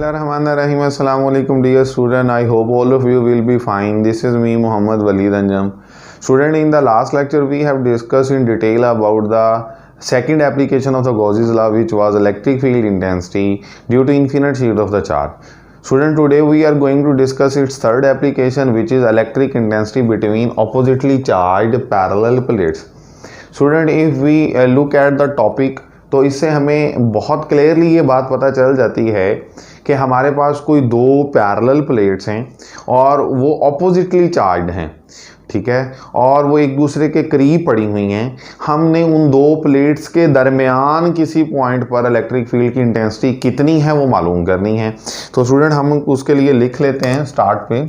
Bismillahirrahmanirrahim. Assalamu alaikum dear student. I hope all of you will be fine. This is me Muhammad Waleed Anjam. Student, in the last lecture we have discussed in detail about the second application of the Gauss's law, which was electric field intensity due to infinite sheet of the charge. Student, today we are going to discuss its third application, which is electric intensity between oppositely charged parallel plates. Student, if we look at the topic, तो इससे हमें बहुत clearly ये बात पता चल जाती है कि हमारे पास कोई दो पैरेलल प्लेट्स हैं और वो ऑपोजिटली चार्ज्ड हैं, ठीक है, और वो एक दूसरे के करीब पड़ी हुई हैं। हमने उन दो प्लेट्स के दरमियान किसी पॉइंट पर इलेक्ट्रिक फील्ड की इंटेंसिटी कितनी है वो मालूम करनी है। तो स्टूडेंट, हम उसके लिए लिख लेते हैं स्टार्ट पे,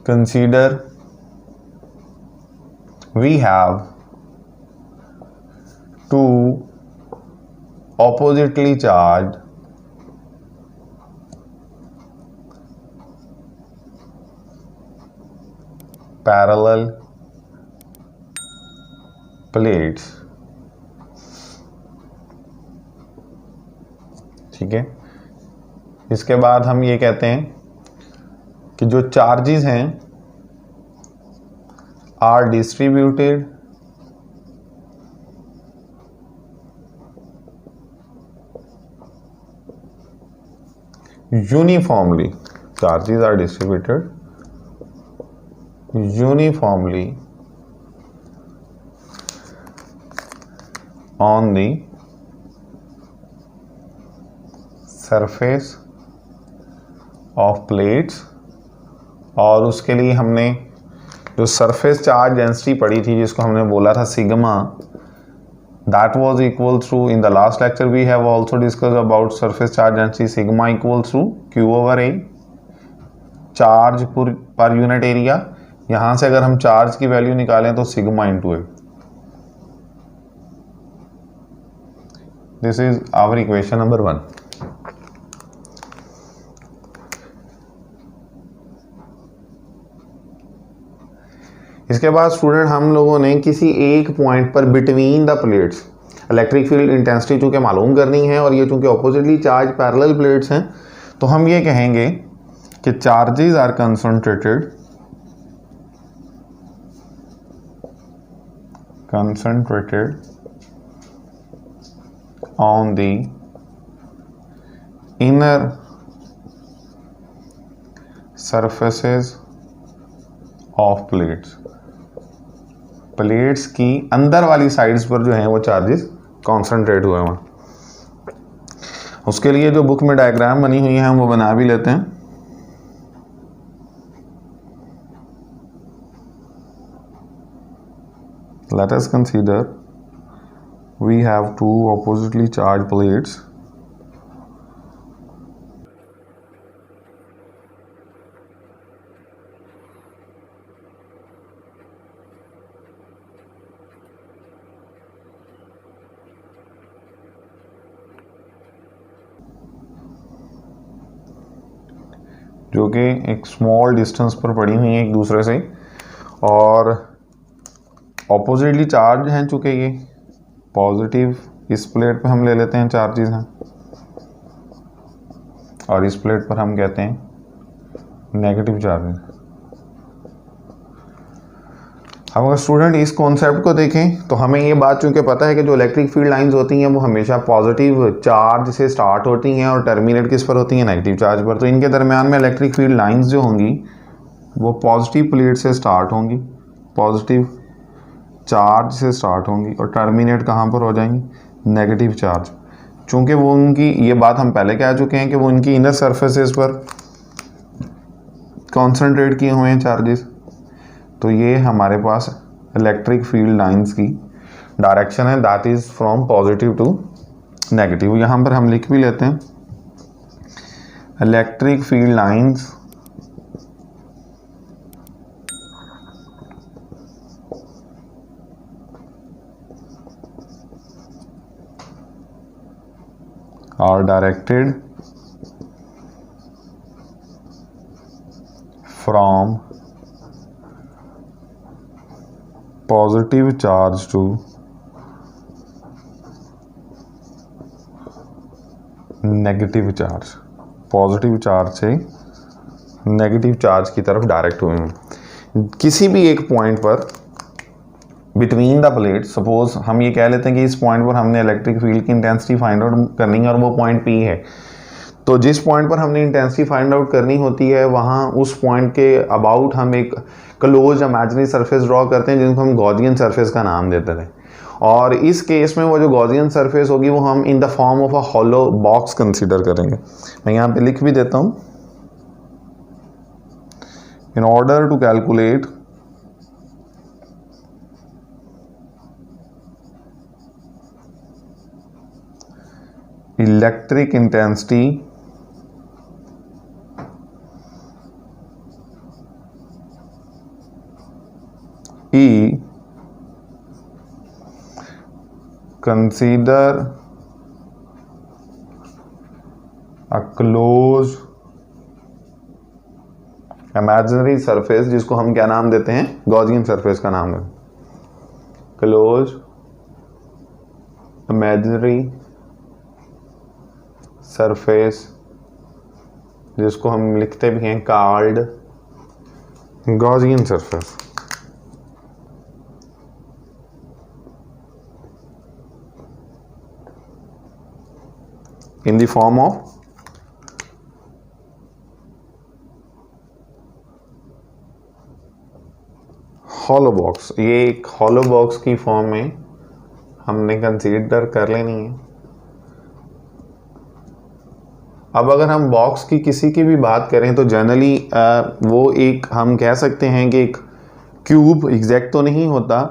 consider we have two oppositely charged parallel plates, ठीक है। इसके बाद हम ये कहते हैं कि जो चार्जेस हैं are distributed uniformly, charges are distributed uniformly on the surface of plates। और उसके लिए हमने जो सरफेस चार्ज डेंसिटी पड़ी थी जिसको हमने बोला था sigma, that was equal to, in the last lecture we have also discussed about surface charge density, sigma equals to q over a, charge पर यूनिट एरिया। यहां से अगर हम चार्ज की वैल्यू निकालें तो sigma into A. This is our equation number 1। इसके बाद स्टूडेंट हम लोगों ने किसी एक पॉइंट पर between the plates electric field intensity चूंकि मालूम करनी है और ये चूंकि ऑपोजिटली चार्ज पैरेलल प्लेट्स हैं, तो हम ये कहेंगे कि charges are concentrated on the inner surfaces of plates. Plates की अंदर वाली साइड्स पर जो है वो चार्जेस कॉन्सेंट्रेट हुए हैं। उसके लिए जो बुक में डायग्राम बनी हुई है हम वो बना भी लेते हैं। Let us consider we have two oppositely charge plates जो कि एक स्मॉल डिस्टेंस पर पड़ी हुई हैं एक दूसरे से और ऑपोजिटली चार्ज हैं। चूँकि ये पॉजिटिव इस प्लेट पे हम ले लेते हैं चार्जेस हैं और इस प्लेट पर हम कहते हैं नेगेटिव चार्जेस। अब अगर स्टूडेंट इस कॉन्सेप्ट को देखें तो हमें ये बात चूँकि पता है कि जो इलेक्ट्रिक फील्ड लाइंस होती हैं वो हमेशा पॉजिटिव चार्ज से स्टार्ट होती हैं और टर्मिनेट किस पर होती हैं, नेगेटिव चार्ज पर। तो इनके दरमियान में इलेक्ट्रिक फील्ड लाइंस जो होंगी वो पॉजिटिव प्लेट से स्टार्ट होंगी, पॉजिटिव चार्ज से स्टार्ट होंगी और टर्मिनेट कहाँ पर हो जाएंगी, नेगेटिव चार्ज। चूँकि वो उनकी, ये बात हम पहले कह चुके हैं कि वो उनकी इनर सर्फेसेस पर कॉन्सेंट्रेट किए हुए हैं चार्जेस। तो ये हमारे पास इलेक्ट्रिक फील्ड लाइंस की डायरेक्शन है, that is from positive to negative. यहाँ पर हम लिख भी लेते हैं electric field lines are directed from positive charge to negative charge, positive charge से नेगेटिव चार्ज की तरफ डायरेक्ट हुए हैं किसी भी एक पॉइंट पर बिटवीन द प्लेट। सपोज हम ये कह लेते हैं कि इस पॉइंट पर हमने इलेक्ट्रिक फील्ड की इंटेंसिटी फाइंड आउट करनी है और वो पॉइंट पी है। तो जिस पॉइंट पर हमने इंटेंसिटी फाइंड आउट करनी होती है वहाँ उस पॉइंट के अबाउट हम एक क्लोज इमेजिनरी सरफेस ड्रॉ करते हैं जिनको हम गॉसियन सरफेस का नाम देते थे। और इस केस में वो जो गॉसियन सरफेस होगी वो हम in the form of a hollow box consider करेंगे। मैं यहाँ पे लिख भी देता हूँ, in order to calculate electric intensity E, consider a closed imaginary surface जिसको हम क्या नाम देते हैं, गॉसियन सरफेस का नाम है, क्लोज इमेजिनरी सरफेस जिसको हम लिखते भी हैं called Gaussian surface. in the form of hollow box। ये एक hollow box की फॉर्म में हमने कंसीडर कर लेनी है। अब अगर हम बॉक्स की किसी की भी बात करें तो जनरली वो एक हम कह सकते हैं कि एक क्यूब एग्जैक्ट तो नहीं होता,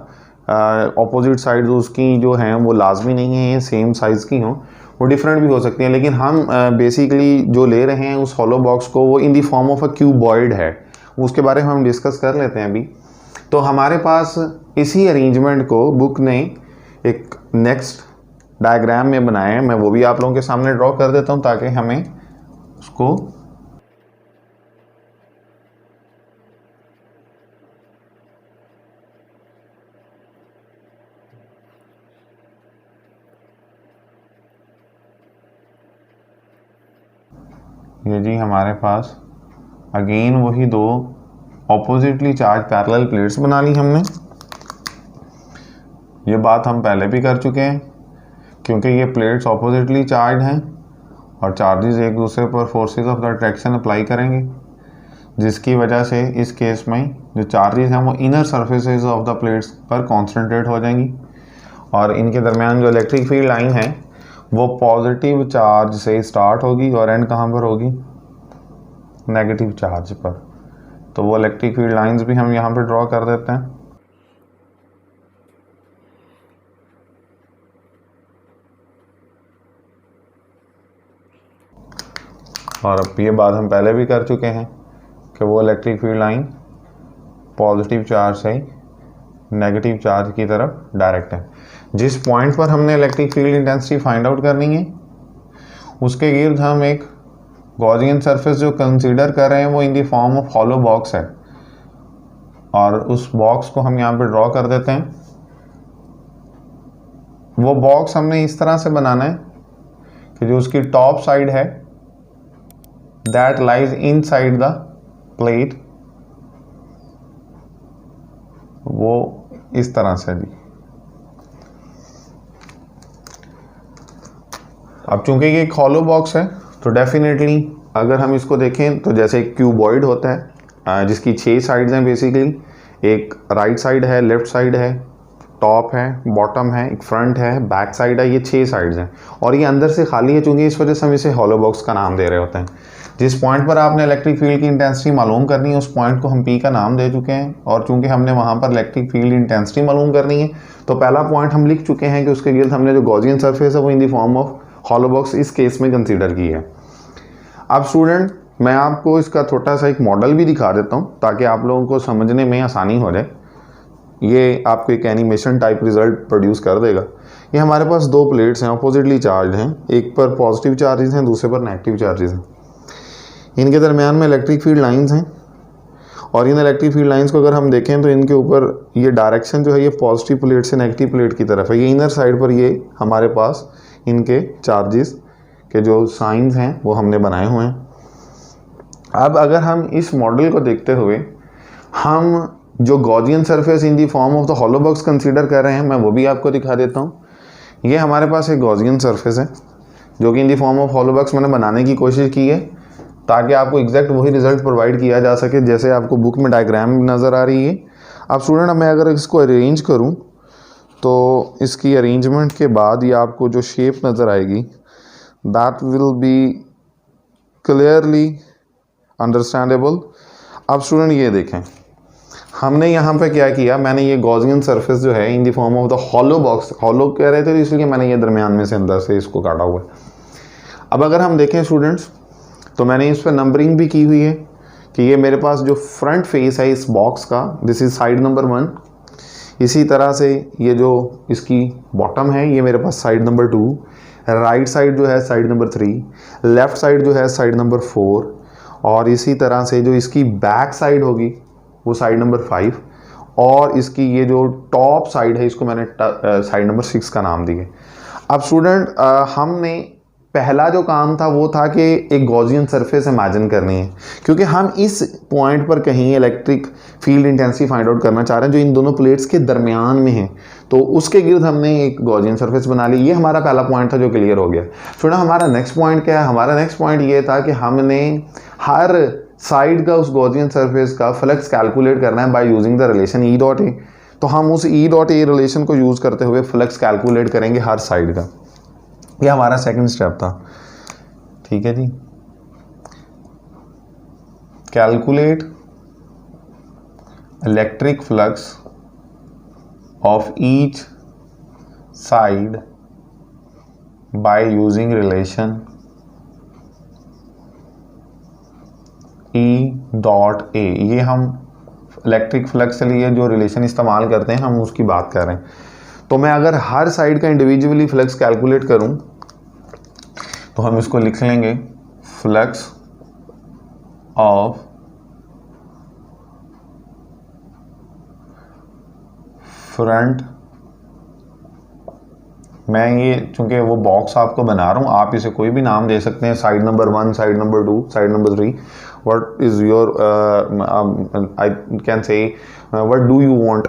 ऑपोजिट साइड उसकी जो हैं वो लाजमी नहीं है सेम साइज़ की हों, वो डिफरेंट भी हो सकती हैं। लेकिन हम बेसिकली जो ले रहे हैं उस हॉलो बॉक्स को वो in the form of a cuboid है, उसके बारे में हम डिस्कस कर लेते हैं अभी। तो हमारे पास इसी अरेंजमेंट को बुक ने एक नेक्स्ट डायग्राम में बनाया है, मैं वो भी आप लोगों के सामने ड्रॉ कर देता हूँ ताकि हमें उसको ये जी हमारे पास अगेन वही दो ऑपोजिटली चार्ज पैरेलल प्लेट्स बना ली हमने। ये बात हम पहले भी कर चुके हैं क्योंकि ये प्लेट्स ऑपोजिटली चार्ज हैं और चार्जेस एक दूसरे पर forces of the attraction apply करेंगे, जिसकी वजह से इस केस में जो चार्जेस हैं वो inner surfaces of the plates पर कॉन्सेंट्रेट हो जाएंगी और इनके दरमियान जो इलेक्ट्रिक फील्ड लाइन है वो पॉजिटिव चार्ज से स्टार्ट होगी और एंड कहाँ पर होगी, नेगेटिव चार्ज पर। तो वो इलेक्ट्रिक फील्ड लाइंस भी हम यहाँ पे ड्रॉ कर देते हैं। और अब ये बात हम पहले भी कर चुके हैं कि वो electric field line positive charge से नेगेटिव चार्ज की तरफ डायरेक्ट है। जिस पॉइंट पर हमने electric field intensity find out करनी है उसके गिर्द हम एक गॉसियन सरफेस जो कंसीडर कर रहे हैं वो in the form of hollow box है और उस बॉक्स को हम यहाँ पे ड्रॉ कर देते हैं। वो बॉक्स हमने इस तरह से बनाना है कि जो उसकी टॉप साइड है that lies inside the plate, वो इस तरह से जी। अब चूंकि ये एक हॉलो बॉक्स है तो डेफिनेटली अगर हम इसको देखें तो जैसे एक क्यूबॉइड होता है जिसकी 6 साइड्स हैं बेसिकली, एक राइट साइड है, लेफ्ट साइड है, टॉप है, बॉटम है, एक फ्रंट है, बैक साइड है, ये 6 साइड्स हैं और ये अंदर से खाली है। चूंकि इस वजह से हम इसे हॉलो बॉक्स का नाम दे रहे होते हैं। जिस पॉइंट पर आपने इलेक्ट्रिक फील्ड की इंटेंसिटी मालूम करनी है उस पॉइंट को हम पी का नाम दे चुके हैं और चूंकि हमने वहाँ पर इलेक्ट्रिक फील्ड इंटेंसिटी मालूम करनी है तो पहला पॉइंट हम लिख चुके हैं कि उसके गिर्द हमने जो गॉसियन सरफेस है वो in the form of hollow box इस केस में कंसीडर की है। अब स्टूडेंट मैं आपको इसका छोटा सा एक मॉडल भी दिखा देता हूँ ताकि आप लोगों को समझने में आसानी हो जाए। ये आपको एक एनिमेशन टाइप रिजल्ट प्रोड्यूस कर देगा। ये हमारे पास दो प्लेट्स हैं, अपोजिटली चार्ज हैं, एक पर पॉजिटिव चार्जेस हैं, दूसरे पर नेगेटिव चार्जेस हैं। इनके दरमियान में इलेक्ट्रिक फील्ड लाइंस हैं और इन इलेक्ट्रिक फील्ड लाइंस को अगर हम देखें तो इनके ऊपर ये डायरेक्शन जो है ये पॉजिटिव प्लेट से नेगेटिव प्लेट की तरफ है। ये इनर साइड पर ये हमारे पास इनके चार्जेस के जो साइंस हैं वो हमने बनाए हुए हैं। अब अगर हम इस मॉडल को देखते हुए हम जो Gaussian surface in the form of the hollow box consider कर रहे हैं, मैं वो भी आपको दिखा देता हूँ। ये हमारे पास एक गॉसियन सरफेस है जो कि in the form of hollow box मैंने बनाने की कोशिश की है ताकि आपको एग्जैक्ट वही रिजल्ट प्रोवाइड किया जा सके जैसे आपको बुक में डायग्राम नज़र आ रही है। अब स्टूडेंट मैं अगर इसको अरेंज करूं तो इसकी अरेंजमेंट के बाद ये आपको जो शेप नज़र आएगी that will be clearly understandable. अब स्टूडेंट ये देखें, हमने यहाँ पे क्या किया, मैंने ये गॉसियन सरफेस जो है इन the form of the hollow box, hollow कह रहे थे इसलिए मैंने ये दरमियान में से अंदर से इसको काटा हुआ है। अब अगर हम देखें स्टूडेंट्स तो मैंने इस पर नंबरिंग भी की हुई है कि ये मेरे पास जो फ्रंट फेस है इस बॉक्स का, दिस इज़ साइड नंबर 1। इसी तरह से ये जो इसकी बॉटम है ये मेरे पास साइड नंबर 2, राइट साइड जो है साइड नंबर 3, लेफ़्ट साइड जो है साइड नंबर 4, और इसी तरह से जो इसकी बैक साइड होगी वो साइड नंबर 5, और इसकी ये जो टॉप साइड है इसको मैंने साइड नंबर 6 का नाम दिया। अब स्टूडेंट हमने पहला जो काम था वो था कि एक गॉसियन सरफेस इमेजिन करनी है, क्योंकि हम इस पॉइंट पर कहीं electric field intensity find out करना चाह रहे हैं जो इन दोनों प्लेट्स के दरमियान में है। तो उसके गिर्द हमने एक गॉसियन सरफेस बना ली। ये हमारा पहला पॉइंट था जो क्लियर हो गया। स्टूडेंट हमारा नेक्स्ट पॉइंट क्या है? हमारा नेक्स्ट पॉइंट ये था कि हमने हर साइड का उस गॉसियन सरफेस का फ्लक्स कैलकुलेट करना है by using the relation E dot ए। तो हम उस ई डॉट ए रिलेशन को यूज़ करते हुए फ्लक्स कैलकुलेट करेंगे हर साइड का। ये हमारा सेकंड स्टेप था, ठीक है जी। Calculate electric flux of each side by using relation E dot A. ये हम इलेक्ट्रिक फ्लक्स के लिए जो रिलेशन इस्तेमाल करते हैं हम उसकी बात कर रहे हैं। तो मैं अगर हर साइड का इंडिविजुअली फ्लक्स कैलकुलेट करूं तो हम इसको लिख लेंगे फ्लक्स ऑफ फ्रंट। मैं ये चूंकि वो बॉक्स आपको बना रहा हूं, आप इसे कोई भी नाम दे सकते हैं, side number 1, side number 2, side number 3, what is your I can say what do you want,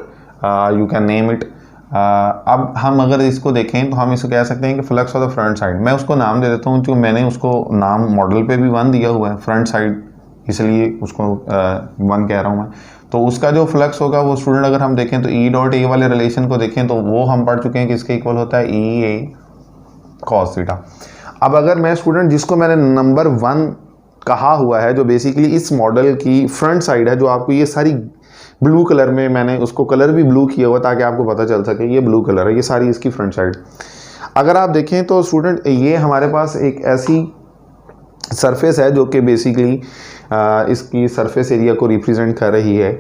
you can name it. अब हम अगर इसको देखें तो हम इसको कह सकते हैं कि flux of the front side. मैं उसको नाम दे देता हूँ, जो मैंने उसको नाम मॉडल पे भी 1 दिया हुआ है, फ्रंट साइड, इसलिए उसको 1 कह रहा हूँ मैं। तो उसका जो फ्लक्स होगा वो स्टूडेंट अगर हम देखें तो ई डॉट ए वाले रिलेशन को देखें तो वो हम पढ़ चुके हैं कि इसके इक्वल होता है ई ए कॉस थीटा। अब अगर मैं स्टूडेंट जिसको मैंने नंबर 1 कहा हुआ है, जो बेसिकली इस मॉडल की फ्रंट साइड है, जो आपको ये सारी ब्लू कलर में, मैंने उसको कलर भी ब्लू किया हुआ ताकि आपको पता चल सके ये ब्लू कलर है, ये सारी इसकी फ्रंट साइड। अगर आप देखें तो स्टूडेंट ये हमारे पास एक ऐसी सरफेस है जो कि बेसिकली इसकी सरफेस एरिया को रिप्रेजेंट कर रही है।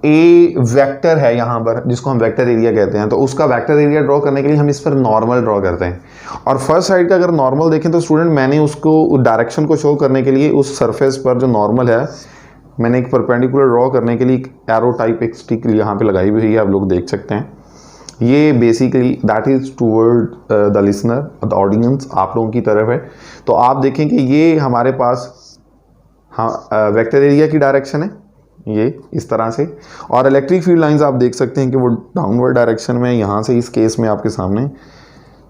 ए वेक्टर है यहाँ पर जिसको हम वेक्टर एरिया कहते हैं। तो उसका वेक्टर एरिया ड्रॉ करने के लिए हम इस पर नॉर्मल ड्रॉ करते हैं। और फर्स्ट साइड का अगर नॉर्मल देखें तो स्टूडेंट मैंने उसको डायरेक्शन को शो करने के लिए उस सरफेस पर जो नॉर्मल है मैंने एक परपेंडिकुलर ड्रॉ करने के लिए एरो टाइप एक स्टिक यहाँ पे लगाई हुई है, आप लोग देख सकते हैं। ये basically that is toward the listener, the audience, आप लोगों की तरफ है। तो आप देखें कि ये हमारे पास हाँ वेक्टर एरिया की डायरेक्शन है ये इस तरह से, और इलेक्ट्रिक फील्ड लाइंस आप देख सकते हैं कि वो डाउनवर्ड डायरेक्शन में यहाँ से इस केस में आपके सामने।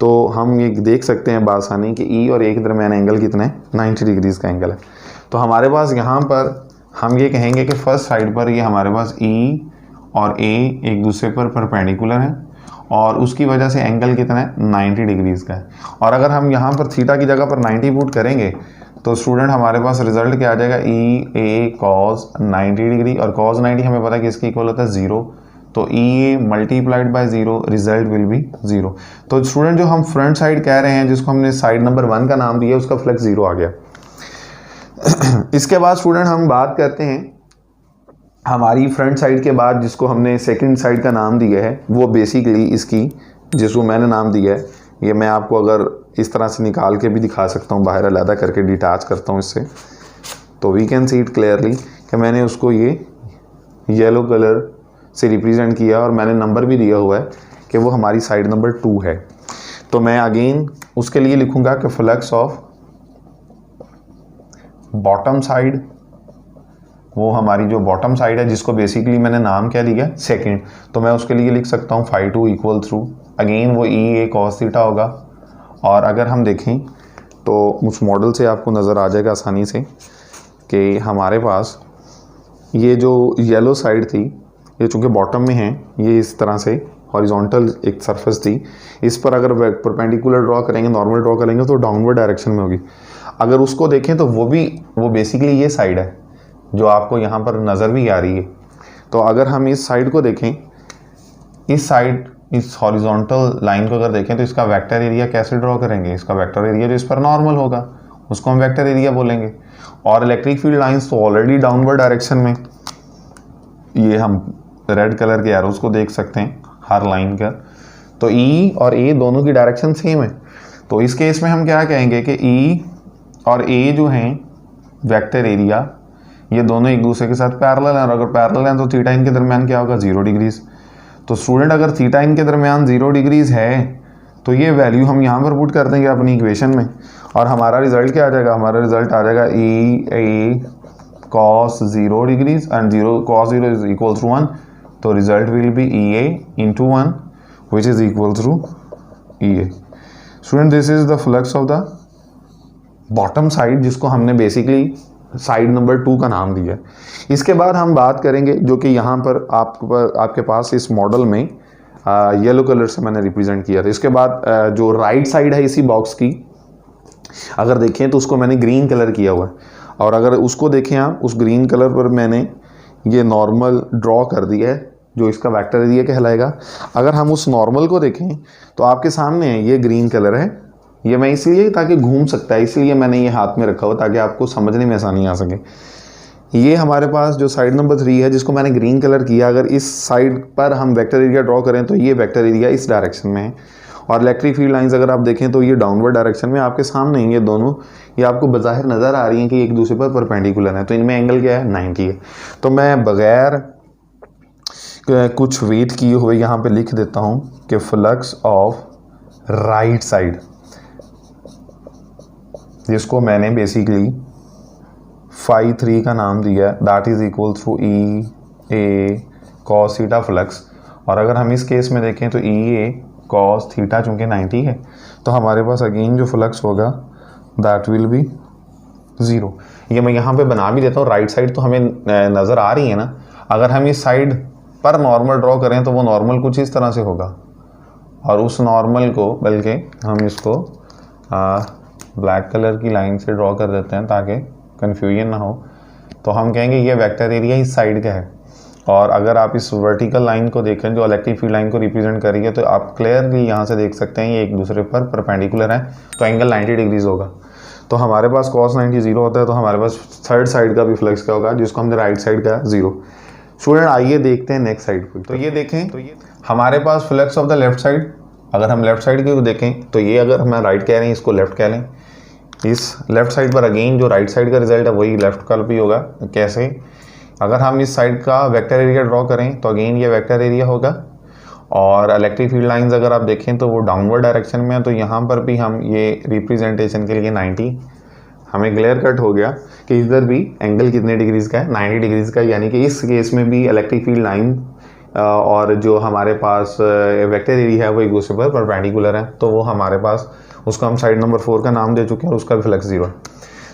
तो हम ये देख सकते हैं बासानी कि ई और ए के दरमियान एंगल कितना है, 90 डिग्रीज़ का एंगल है। तो हमारे पास यहाँ पर हम ये कहेंगे कि फर्स्ट साइड पर ये हमारे पास ई और ए एक दूसरे पर परपेंडिकुलर हैं और उसकी वजह से एंगल कितना है, 90 डिग्रीज़ का है। और अगर हम यहाँ पर थीटा की जगह पर 90 पुट करेंगे तो स्टूडेंट हमारे पास रिजल्ट क्या आ जाएगा, ई ए कॉस 90 डिग्री, और कॉस 90 हमें पता है कि इसकी इक्वल होता है 0। तो E A multiplied by 0, result will be 0। तो स्टूडेंट जो हम फ्रंट साइड कह रहे हैं जिसको हमने साइड नंबर 1 का नाम दिया उसका फ्लक्स 0 आ गया। इसके बाद स्टूडेंट हम बात करते हैं हमारी फ्रंट साइड के बाद जिसको हमने सेकंड साइड का नाम दिया है, वो बेसिकली इसकी जिसको मैंने नाम दिया है, ये मैं आपको अगर इस तरह से निकाल के भी दिखा सकता हूँ, बाहर अलग करके डिटैच करता हूँ इससे, तो we can see it clearly कि मैंने उसको ये येलो कलर से रिप्रेजेंट किया और मैंने नंबर भी दिया हुआ है कि वो हमारी साइड नंबर 2 है। तो मैं अगेन उसके लिए लिखूँगा कि फ्लक्स ऑफ बॉटम साइड, वो हमारी जो बॉटम साइड है जिसको बेसिकली मैंने नाम क्या दिया सेकंड, तो मैं उसके लिए लिख सकता हूँ फाई 2 इक्वल थ्रू अगेन वो ई ए कॉस थीटा होगा। और अगर हम देखें तो उस मॉडल से आपको नज़र आ जाएगा आसानी से कि हमारे पास ये जो येलो साइड थी, ये चूँकि बॉटम में है, ये इस तरह से हॉरिजॉन्टल एक सरफेस थी, इस पर अगर परपेंडिकुलर ड्रॉ करेंगे, नॉर्मल ड्रॉ करेंगे तो डाउनवर्ड डायरेक्शन में होगी। अगर उसको देखें तो वो बेसिकली ये साइड है जो आपको यहाँ पर नज़र भी आ रही है। तो अगर हम इस साइड को देखें, इस साइड इस हॉरिजॉन्टल लाइन को अगर देखें तो इसका वेक्टर एरिया कैसे ड्रॉ करेंगे, इसका वेक्टर एरिया जो इस पर नॉर्मल होगा उसको हम वेक्टर एरिया बोलेंगे। और इलेक्ट्रिक फील्ड लाइंस तो ऑलरेडी डाउनवर्ड डायरेक्शन में, ये हम रेड कलर के एरोस को देख सकते हैं हर लाइन का, तो ई और ए दोनों की डायरेक्शन सेम है। तो इस केस में हम क्या कहेंगे कि ई और ए जो हैं वेक्टर एरिया, ये दोनों एक दूसरे के साथ पैरेलल हैं, और अगर पैरेलल हैं तो थीटा इनके दरमियान क्या होगा 0 डिग्रीज। तो स्टूडेंट अगर थीटा इनके दरमियान 0 डिग्रीज है तो ये वैल्यू हम यहाँ पर पुट कर देंगे अपनी इक्वेशन में, और हमारा रिजल्ट क्या आ जाएगा, हमारा रिजल्ट आ जाएगा E A cos 0 degrees and cos 0 is equal to 1, तो result will be E A into 1 which is equal to E A. Student this is the flux of the bottom side जिसको हमने basically side number 2 का नाम दिया। इसके बाद हम बात करेंगे जो कि यहाँ पर आपके पास इस मॉडल में येलो कलर से मैंने रिप्रेजेंट किया था। इसके बाद जो राइट साइड है इसी बॉक्स की, अगर देखें तो उसको मैंने ग्रीन कलर किया हुआ है, और अगर उसको देखें आप, उस ग्रीन कलर पर मैंने ये नॉर्मल ड्रॉ कर दिया है जो इसका वेक्टर एरिया कहलाएगा। अगर हम उस नॉर्मल को देखें तो आपके सामने है, ये ग्रीन कलर है, ये मैं इसलिए ताकि घूम सकता है इसलिए मैंने ये हाथ में रखा हुआ ताकि आपको समझने में आसानी आ सके। ये हमारे पास जो साइड नंबर 3 है जिसको मैंने ग्रीन कलर किया, अगर इस साइड पर हम वेक्टर एरिया ड्रॉ करें तो ये वेक्टर एरिया इस डायरेक्शन में है, और इलेक्ट्रिक फील्ड लाइंस अगर आप देखें तो ये डाउनवर्ड डायरेक्शन में आपके सामने हैं। ये दोनों ये आपको बज़ाहिर नज़र आ रही हैं कि एक दूसरे पर परपेंडिकुलर है, तो इनमें एंगल क्या है 90 है। तो मैं बगैर कुछ वेट किए हुए यहाँ पे लिख देता हूँ कि फ्लक्स ऑफ राइट साइड, जिसको मैंने बेसिकली फाई 3 का नाम दिया, that is equal to E A cos theta flux. और अगर हम इस केस में देखें तो ई ए कॉस थीटा चूँकि 90 है तो हमारे पास अगेन जो फ्लक्स होगा दैट विल बी 0। ये मैं यहाँ पे बना भी देता हूँ, राइट साइड तो हमें नज़र आ रही है ना। अगर हम इस साइड पर नॉर्मल ड्रॉ करें तो वो नॉर्मल कुछ इस तरह से होगा, और उस नॉर्मल को बल्कि हम इसको ब्लैक कलर की लाइन से ड्रॉ कर देते हैं ताकि कन्फ्यूजन ना हो। तो हम कहेंगे ये वेक्टर एरिया इस साइड का है, और अगर आप इस वर्टिकल लाइन को देखें जो इलेक्ट्रिक फील्ड लाइन को रिप्रेजेंट कर रही है तो आप क्लियरली यहाँ से देख सकते हैं ये एक दूसरे पर परपेंडिकुलर है, तो एंगल 90 डिग्रीज होगा। तो हमारे पास cos 90 0 होता है, तो हमारे पास थर्ड साइड का भी फ्लक्स क्या होगा जिसको हमने राइट साइड का 0। स्टूडेंट आइए देखते हैं नेक्स्ट साइड पर। तो ये देखें, तो ये हमारे पास flux of the left side, अगर हम लेफ्ट साइड की देखें तो ये अगर हम राइट कह रहे हैं इसको लेफ्ट कह लें, इस लेफ्ट साइड पर अगेन जो राइट साइड का रिजल्ट है वही लेफ्ट का भी होगा। कैसे, अगर हम इस साइड का वेक्टर एरिया ड्रॉ करें तो अगेन ये वेक्टर एरिया होगा, और इलेक्ट्रिक फील्ड लाइंस अगर आप देखें तो वो डाउनवर्ड डायरेक्शन में है, तो यहाँ पर भी हम ये रिप्रेजेंटेशन के लिए 90 हमें क्लियर कट हो गया कि इधर भी एंगल कितने डिग्रीज का है 90 डिग्रीज का, यानी कि इस केस में भी इलेक्ट्रिक फील्ड लाइन और जो हमारे पास वेक्टर एरिया है वो एक दूसरे पर परपेंडिकुलर है, तो वो हमारे पास उसको हम साइड नंबर 4 का नाम दे चुके हैं और उसका भी फ्लक्स 0 है।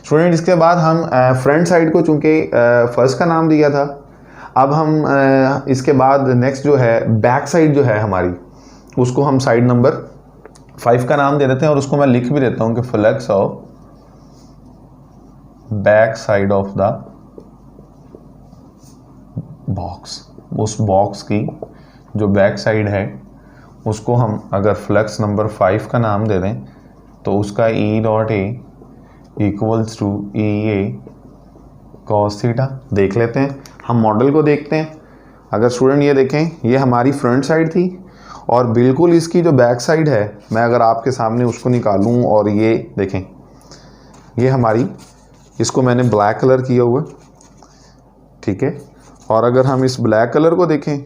स्टूडेंट इसके बाद हम फ्रंट साइड को चूँकि फर्स्ट का नाम दिया था, अब हम इसके बाद नेक्स्ट जो है बैक साइड जो है हमारी उसको हम साइड नंबर 5 का नाम दे देते हैं, और उसको मैं लिख भी देता हूँ कि flux of back side of the box. उस बॉक्स की जो बैक साइड है उसको हम अगर फ्लक्स नंबर 5 का नाम दे दें तो उसका E dot A equals to E A cos theta. देख लेते हैं, हम मॉडल को देखते हैं। अगर स्टूडेंट ये देखें, ये हमारी फ्रंट साइड थी, और बिल्कुल इसकी जो बैक साइड है मैं अगर आपके सामने उसको निकालूं, और ये देखें ये हमारी, इसको मैंने ब्लैक कलर किया हुआ, ठीक है। और अगर हम इस ब्लैक कलर को देखें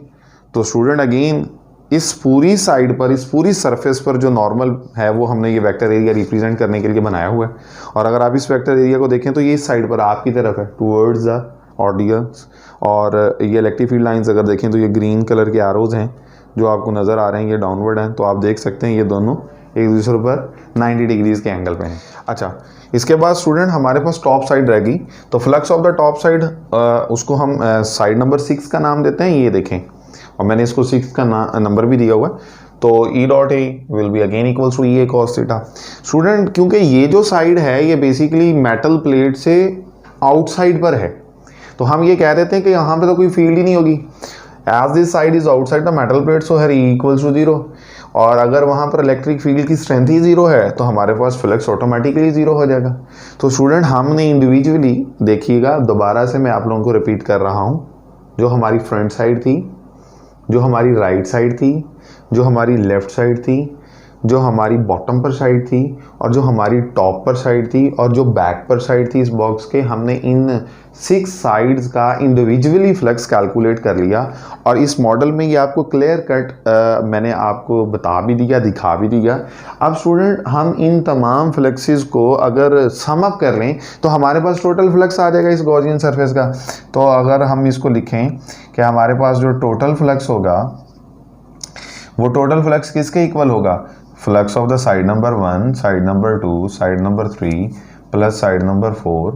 तो स्टूडेंट अगेन इस पूरी साइड पर, इस पूरी सरफेस पर जो नॉर्मल है वो हमने ये वेक्टर एरिया रिप्रेजेंट करने के लिए बनाया हुआ है। और अगर आप इस वेक्टर एरिया को देखें तो ये इस साइड पर आपकी तरफ है, टूवर्ड्स द ऑडियंस। और ये इलेक्ट्रिक फील्ड लाइंस अगर देखें तो ये ग्रीन कलर के एरोज हैं जो आपको नज़र आ रहे हैं, ये डाउनवर्ड हैं। तो आप देख सकते हैं ये दोनों एक दूसरे पर 90 डिग्रीज के एंगल पे हैं। अच्छा, इसके बाद स्टूडेंट हमारे पास टॉप साइड रहेगी। तो flux of the top side उसको हम साइड नंबर 6 का नाम देते हैं। ये देखें, और मैंने इसको 6 का नंबर भी दिया हुआ है। तो E dot A will be again equals to E cos theta. Student क्योंकि ये जो साइड है ये बेसिकली मेटल प्लेट से आउटसाइड पर है, तो हम ये कह देते हैं कि यहाँ पे तो कोई फील्ड ही नहीं होगी। As this side is outside the metal plate so है E इक्वल्स टू 0। और अगर वहाँ पर इलेक्ट्रिक फील्ड की स्ट्रेंथ ही 0 है तो हमारे पास फ्लक्स ऑटोमेटिकली 0 हो जाएगा। तो स्टूडेंट हमने इंडिविजुअली, देखिएगा दोबारा से मैं आप लोगों को रिपीट कर रहा हूँ, जो हमारी फ्रंट साइड थी, जो हमारी राइट साइड थी, जो हमारी लेफ़्ट साइड थी, जो हमारी बॉटम पर साइड थी, और जो हमारी टॉप पर साइड थी, और जो बैक पर साइड थी इस बॉक्स के, हमने इन 6 साइड्स का इंडिविजुअली फ्लक्स कैलकुलेट कर लिया। और इस मॉडल में ये आपको क्लियर कट मैंने आपको बता भी दिया, दिखा भी दिया। अब स्टूडेंट हम इन तमाम फ्लक्सेस को अगर सम अप कर लें तो हमारे पास टोटल फ्लक्स आ जाएगा इस गॉसियन सरफेस का। तो अगर हम इसको लिखें कि हमारे पास जो टोटल फ्लक्स होगा वो टोटल फ्लक्स किसके इक्वल होगा? Flux of the side number 1, side number 2, side number 3 plus side number 4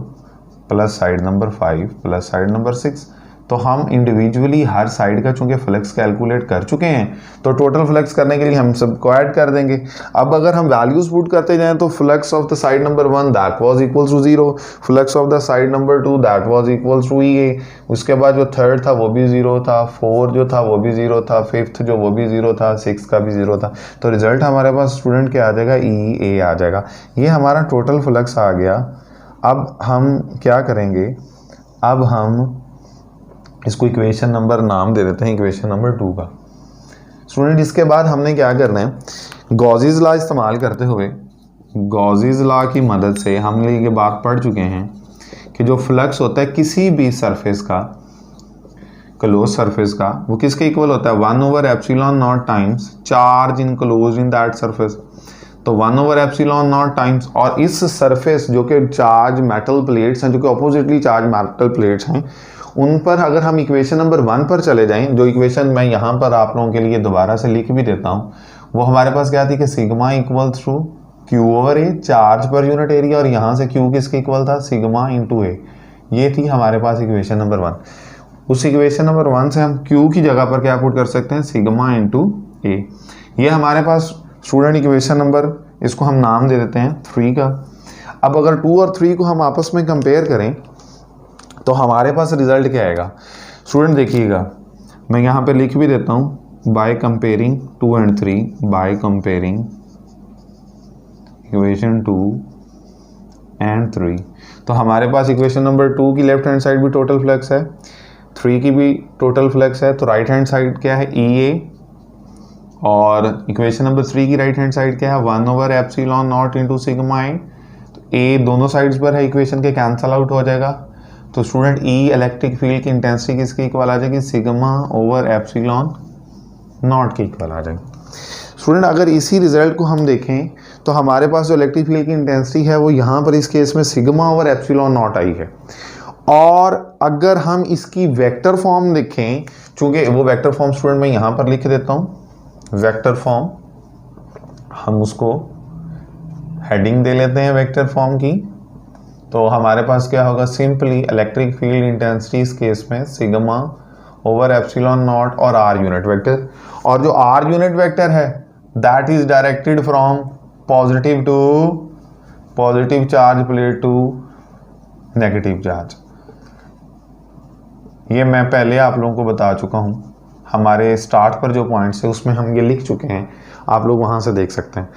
plus side number 5 plus side number 6। तो हम इंडिविजुअली हर साइड का चूंकि फ्लक्स कैलकुलेट कर चुके हैं तो टोटल फ्लक्स करने के लिए हम सबको ऐड कर देंगे। अब अगर हम वैल्यूज पुट करते जाएं तो flux of the side number 1 that was equals to 0, flux of the side number 2 that was equals to E। उसके बाद जो थर्ड था वो भी 0 था, 4 जो था वो भी 0 था, 5th जो वो भी 0 था, 6 का भी 0 था। तो रिजल्ट हमारे पास स्टूडेंट क्या आ जाएगा? EA आ जाएगा। ये हमारा टोटल फ्लक्स आ गया। अब हम क्या करेंगे? अब हम इसको इक्वेशन नंबर नाम दे देते हैं, इक्वेशन नंबर 2 का। स्टूडेंट इसके बाद हमने क्या करना है? गॉसेस लॉ इस्तेमाल करते हुए, गॉसेस लॉ की मदद से हम ये बात पढ़ चुके हैं कि जो फ्लक्स होता है किसी भी सरफेस का, क्लोज सरफेस का, वो किसके इक्वल होता है? 1/ε0 times charge enclosed in that surface. तो 1/ε0 टाइम्स, और इस सरफेस जो कि चार्ज मेटल प्लेट्स हैं, जो कि अपोजिटली चार्ज मेटल प्लेट्स हैं, उन पर अगर हम इक्वेशन नंबर 1 पर चले जाएं, जो इक्वेशन मैं यहाँ पर आप लोगों के लिए दोबारा से लिख भी देता हूँ, वो हमारे पास क्या थी कि sigma equals to Q/A charge पर यूनिट एरिया, और यहाँ से Q किसके इक्वल था? Sigma into A। ये थी हमारे पास इक्वेशन नंबर 1। उस इक्वेशन नंबर 1 से हम Q की जगह पर क्या पुट कर सकते हैं? Sigma into A। ये हमारे पास स्टूडेंट इक्वेशन नंबर, इसको हम नाम दे देते हैं 3 का। अब अगर 2 और 3 को हम आपस में कंपेयर करें तो हमारे पास रिजल्ट क्या आएगा? स्टूडेंट देखिएगा, मैं यहाँ पे लिख भी देता हूँ, by comparing 2 and 3, by comparing equation 2 and 3। तो हमारे पास इक्वेशन नंबर 2 की लेफ्ट हैंड साइड भी टोटल फ्लक्स है, 3 की भी टोटल फ्लक्स है। तो राइट हैंड साइड क्या है? EA। और इक्वेशन नंबर 3 की राइट हैंड साइड क्या है? 1/ε0 इंटू सिग्मा A। तो A दोनों साइड्स पर है, इक्वेशन के कैंसल आउट हो जाएगा। तो स्टूडेंट E इलेक्ट्रिक फील्ड की इंटेंसिटी किसके इक्वल आ जाएगी? सिग्मा/ε0 के इक्वल आ जाएगी। स्टूडेंट अगर इसी रिजल्ट को हम देखें तो हमारे पास जो इलेक्ट्रिक फील्ड की इंटेंसिटी है वो यहाँ पर इस केस में सिग्मा/ε0 आई है। और अगर हम इसकी वेक्टर फॉर्म देखें, चूंकि वो वेक्टर फॉर्म स्टूडेंट मैं यहाँ पर लिख देता हूँ, वेक्टर फॉर्म, हम उसको हेडिंग दे लेते हैं वेक्टर फॉर्म की। तो हमारे पास क्या होगा? सिंपली इलेक्ट्रिक फील्ड इंटेंसिटी इस केस में सिग्मा/ε0 और R यूनिट वेक्टर। और जो R यूनिट वेक्टर है that is directed from positive to positive charge plate to negative charge. ये मैं पहले आप लोगों को बता चुका हूँ, हमारे स्टार्ट पर जो पॉइंट्स है उसमें हम ये लिख चुके हैं, आप लोग वहाँ से देख सकते हैं।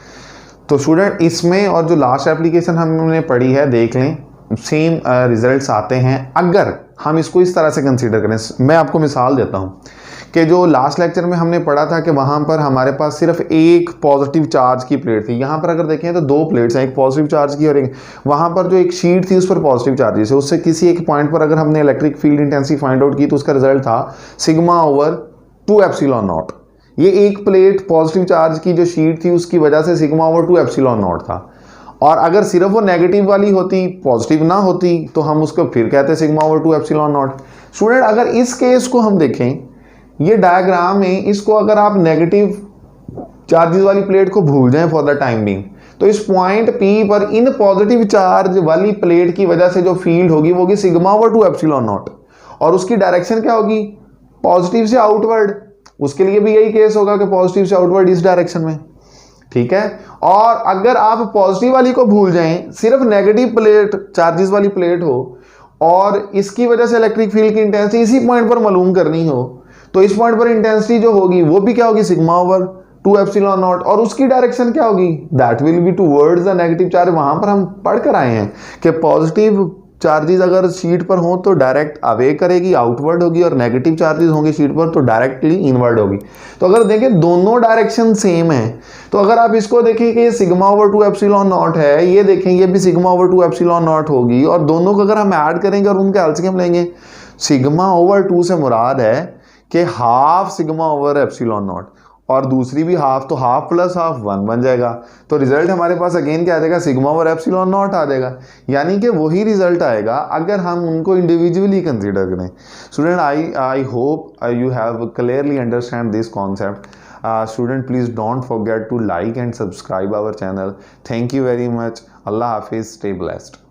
तो स्टूडेंट इसमें और जो लास्ट एप्लीकेशन हमने पढ़ी है देख लें, सेम रिजल्ट्स आते हैं अगर हम इसको इस तरह से कंसीडर करें। मैं आपको मिसाल देता हूं कि जो लास्ट लेक्चर में हमने पढ़ा था कि वहां पर हमारे पास सिर्फ एक पॉजिटिव चार्ज की प्लेट थी। यहाँ पर अगर देखें तो 2 प्लेट्स हैं, एक पॉजिटिव चार्ज की और एक वहां पर जो एक शीट थी उस पर पॉजिटिव चार्जेस है। उससे किसी एक पॉइंट पर अगर हमने electric field intensity find out की तो उसका रिजल्ट था सिग्मा/2/ε0। ये एक प्लेट पॉजिटिव चार्ज की जो शीट थी उसकी वजह से सिग्मा ओवर 2 एप्सिलॉन नॉट था, और अगर सिर्फ वो नेगेटिव वाली होती, पॉजिटिव ना होती, तो हम उसको फिर कहते sigma over 2 epsilon not. Student अगर इस केस को हम देखें, ये डायग्राम में इसको अगर आप नेगेटिव चार्जेस वाली प्लेट को भूल जाएं फॉर द टाइम बिंग, तो इस पॉइंट पी पर इन पॉजिटिव चार्ज वाली प्लेट की वजह से जो फील्ड होगी वो होगी सिग्मा ओवर 2 एप्सिलॉन नॉट, और उसकी डायरेक्शन क्या होगी, पॉजिटिव से आउटवर्ड। उसके लिए भी यही केस होगा कि पॉजिटिव से आउटवर्ड इस डायरेक्शन में, ठीक है। और अगर आप पॉजिटिव वाली को भूल जाएं, सिर्फ नेगेटिव प्लेट चार्जेस वाली प्लेट हो और इसकी वजह से इलेक्ट्रिक फील्ड की इंटेंसिटी इसी पॉइंट पर मालूम करनी हो, तो इस पॉइंट पर इंटेंसिटी जो होगी वो भी क्या होगी, सिग्मा ओवर 2 एप्सिलॉन नॉट, और उसकी डायरेक्शन क्या होगी, that will be towards the negative charge. वहां पर हम पढ़ कर आए हैं कि पॉजिटिव चार्जेस अगर शीट पर हो तो डायरेक्ट अवे करेगी, आउटवर्ड होगी, और नेगेटिव चार्जेस होंगे शीट पर तो डायरेक्टली इनवर्ड होगी। तो अगर देखें दोनों डायरेक्शन सेम है, तो अगर आप इसको देखें कि ये सिग्मा ओवर 2 एप्सिलॉन नॉट है, ये देखें ये भी सिग्मा ओवर 2 एप्सिलॉन नॉट होगी, और दोनों को अगर हम ऐड करेंगे और उनके एलसीएम लेंगे, सिग्मा ओवर 2 से मुराद है कि half sigma over epsilon not, और दूसरी भी हाफ, तो हाफ प्लस हाफ 1 बन जाएगा। तो रिजल्ट हमारे पास अगेन क्या आ जाएगा, सिग्मा ओवर एप्सिलॉन नॉट आ जाएगा। यानी कि वही रिजल्ट आएगा अगर हम उनको इंडिविजुअली कंसीडर करें। Student I hope you have clearly understand this concept. Student please don't forget to like and subscribe our channel. Thank you very much. अल्लाह हाफिज, स्टे ब्लेस्ड।